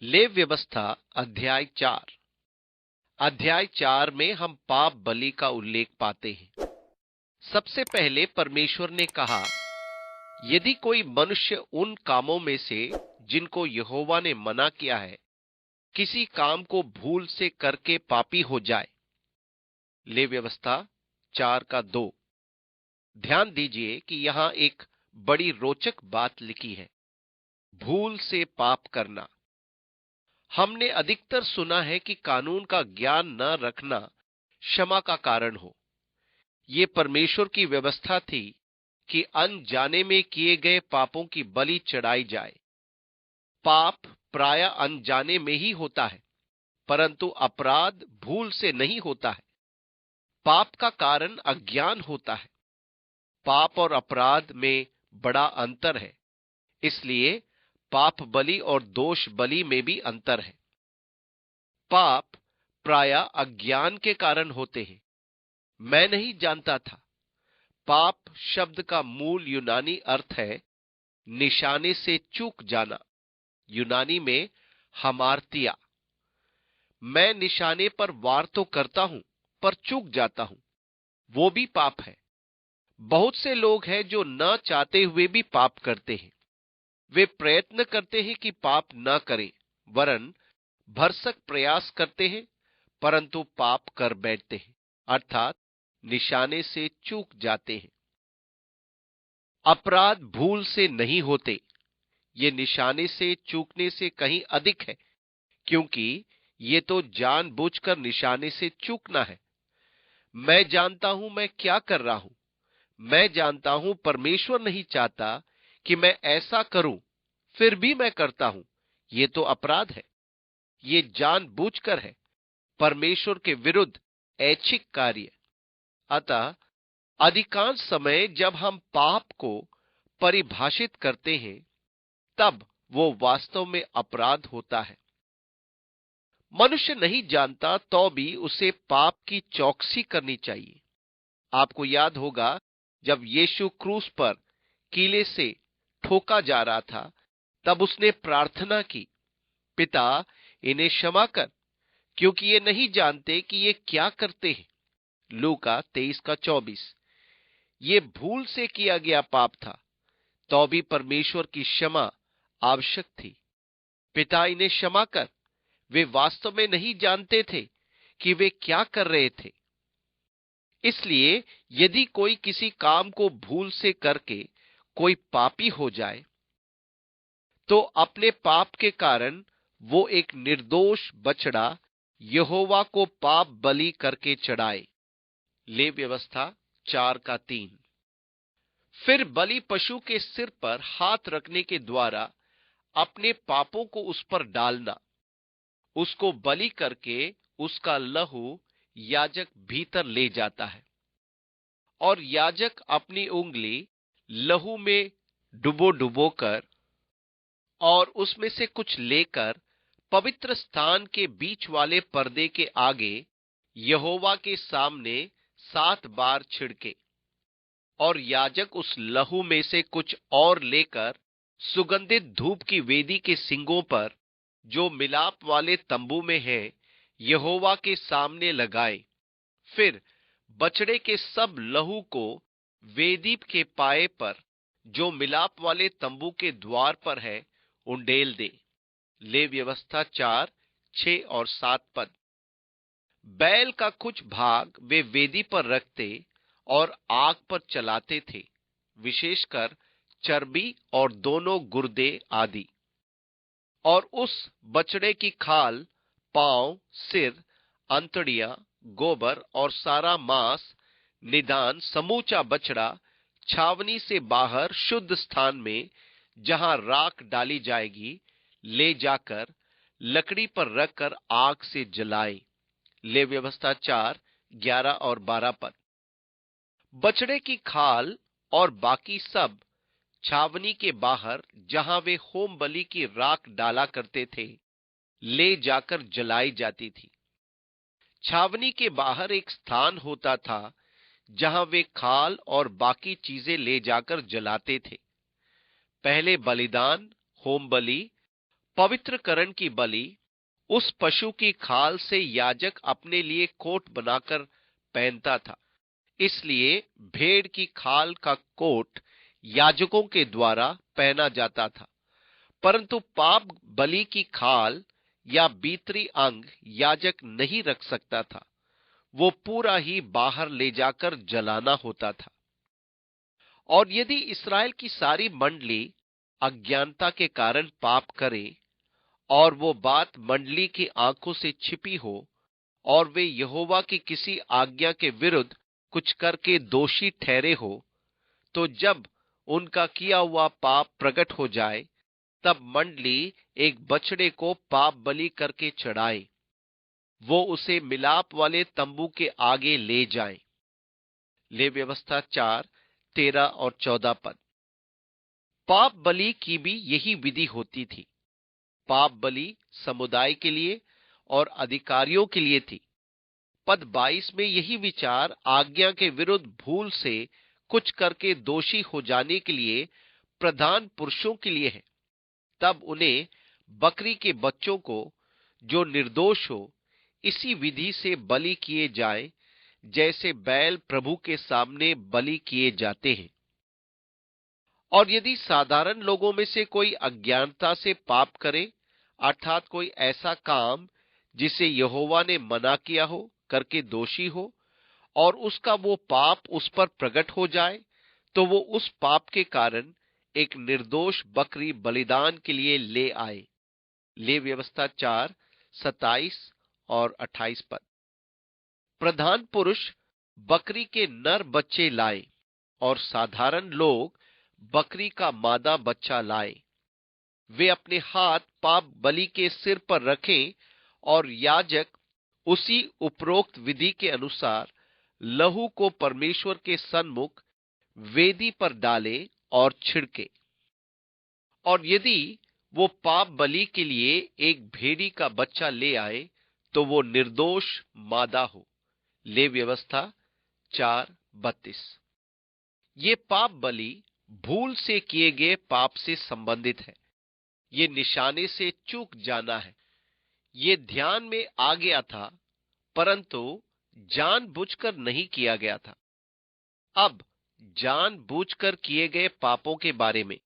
लेव व्यवस्था अध्याय 4। अध्याय 4 में हम पाप बलि का उल्लेख पाते हैं। सबसे पहले परमेश्वर ने कहा, यदि कोई मनुष्य उन कामों में से जिनको यहोवा ने मना किया है किसी काम को भूल से करके पापी हो जाए। लेव व्यवस्था 4 का 2। ध्यान दीजिए कि यहां एक बड़ी रोचक बात लिखी है, भूल से पाप करना। हमने अधिकतर सुना है कि कानून का ज्ञान न रखना क्षमा का कारण हो। ये परमेश्वर की व्यवस्था थी कि अनजाने में किए गए पापों की बलि चढ़ाई जाए। पाप प्रायः अनजाने में ही होता है, परंतु अपराध भूल से नहीं होता है। पाप का कारण अज्ञान होता है। पाप और अपराध में बड़ा अंतर है, इसलिए पाप बलि और दोष बलि में भी अंतर है। पाप प्रायः अज्ञान के कारण होते हैं। मैं नहीं जानता था। पाप शब्द का मूल यूनानी अर्थ है निशाने से चूक जाना। यूनानी में हमार्तिया। मैं निशाने पर वार तो करता हूं पर चूक जाता हूं, वो भी पाप है। बहुत से लोग हैं जो न चाहते हुए भी पाप करते हैं। वे प्रयत्न करते हैं कि पाप न करें, वरन भरसक प्रयास करते हैं, परंतु पाप कर बैठते हैं, अर्थात निशाने से चूक जाते हैं। अपराध भूल से नहीं होते, ये निशाने से चूकने से कहीं अधिक है, क्योंकि ये तो जानबूझकर निशाने से चूकना है। मैं जानता हूं मैं क्या कर रहा हूं। मैं जानता हूं परमेश्वर नहीं चाहता कि मैं ऐसा करूं, फिर भी मैं करता हूं। ये तो अपराध है। ये जानबूझकर है, परमेश्वर के विरुद्ध ऐच्छिक कार्य। अतः अधिकांश समय जब हम पाप को परिभाषित करते हैं, तब वो वास्तव में अपराध होता है। मनुष्य नहीं जानता तो भी उसे पाप की चौकसी करनी चाहिए। आपको याद होगा, जब यीशु क्रूस पर कीले से ठोका जा रहा था, तब उसने प्रार्थना की, पिता इन्हें क्षमा कर, क्योंकि ये नहीं जानते कि ये क्या करते हैं। लूका 23 का 24। ये भूल से किया गया पाप था, तो भी परमेश्वर की क्षमा आवश्यक थी। पिता इन्हें क्षमा कर। वे वास्तव में नहीं जानते थे कि वे क्या कर रहे थे। इसलिए यदि कोई किसी काम को भूल से करके कोई पापी हो जाए, तो अपने पाप के कारण वो एक निर्दोष बछड़ा यहोवा को पाप बलि करके चढ़ाए। ले व्यवस्था 4 का 3। फिर बलि पशु के सिर पर हाथ रखने के द्वारा अपने पापों को उस पर डालना। उसको बलि करके उसका लहू याजक भीतर ले जाता है, और याजक अपनी उंगली लहू में डुबो डुबो कर और उसमें से कुछ लेकर पवित्र स्थान के बीच वाले पर्दे के आगे यहोवा के सामने 7 बार छिड़के, और याजक उस लहू में से कुछ और लेकर सुगंधित धूप की वेदी के सिंगों पर, जो मिलाप वाले तंबू में है, यहोवा के सामने लगाए। फिर बछड़े के सब लहू को वेदी के पाए पर, जो मिलाप वाले तंबू के द्वार पर है, उंडेल दे। ले व्यवस्था 4, 6 और 7 पद। बैल का कुछ भाग वे वेदी पर रखते और आग पर चलाते थे, विशेषकर चर्बी और दोनों गुर्दे आदि। और उस बछड़े की खाल, पांव, सिर, अंतड़ियां, गोबर और सारा मांस, निदान समूचा बछड़ा छावनी से बाहर शुद्ध स्थान में, जहां राख डाली जाएगी, ले जाकर लकड़ी पर रखकर आग से जलाए। ले व्यवस्था 4, 11 और 12 पद। बछड़े की खाल और बाकी सब छावनी के बाहर, जहां वे होम बलि की राख डाला करते थे, ले जाकर जलाई जाती थी। छावनी के बाहर एक स्थान होता था जहां वे खाल और बाकी चीजें ले जाकर जलाते थे। पहले बलिदान, होम बलि, पवित्रकरण की बलि उस पशु की खाल से याजक अपने लिए कोट बनाकर पहनता था। इसलिए भेड़ की खाल का कोट याजकों के द्वारा पहना जाता था, परंतु पाप बलि की खाल या भीतरी अंग याजक नहीं रख सकता था। वो पूरा ही बाहर ले जाकर जलाना होता था। और यदि इसराइल की सारी मंडली अज्ञानता के कारण पाप करे और वो बात मंडली की आंखों से छिपी हो और वे यहोवा की किसी आज्ञा के विरुद्ध कुछ करके दोषी ठहरे हो, तो जब उनका किया हुआ पाप प्रकट हो जाए, तब मंडली एक बछड़े को पाप बलि करके चढ़ाए। वो उसे मिलाप वाले तंबू के आगे ले जाए। ले व्यवस्था 4:13 और 14 पद। पाप बलि की भी यही विधि होती थी। पाप बलि समुदाय के लिए और अधिकारियों के लिए थी। पद 22 में यही विचार आज्ञा के विरुद्ध भूल से कुछ करके दोषी हो जाने के लिए प्रधान पुरुषों के लिए है। तब उन्हें बकरी के बच्चों को जो निर्दोष हो इसी विधि से बलि किए जाए, जैसे बैल प्रभु के सामने बलि किए जाते हैं। और यदि साधारण लोगों में से कोई अज्ञानता से पाप करे, अर्थात कोई ऐसा काम जिसे यहोवा ने मना किया हो करके दोषी हो, और उसका वो पाप उस पर प्रकट हो जाए, तो वो उस पाप के कारण एक निर्दोष बकरी बलिदान के लिए ले आए। ले व्यवस्था 4:27 और 28 पद। प्रधान पुरुष बकरी के नर बच्चे लाए और साधारण लोग बकरी का मादा बच्चा लाए। वे अपने हाथ पाप बलि के सिर पर रखें और याजक उसी उपरोक्त विधि के अनुसार लहू को परमेश्वर के सन्मुख वेदी पर डाले और छिड़के। और यदि वो पाप बलि के लिए एक भेड़ी का बच्चा ले आए, तो वो निर्दोष मादा हो। ले व्यवस्था 4:32। ये पाप बलि भूल से किए गए पाप से संबंधित है। ये निशाने से चूक जाना है। ये ध्यान में आ गया था, परंतु जानबूझकर नहीं किया गया था। अब जानबूझकर किए गए पापों के बारे में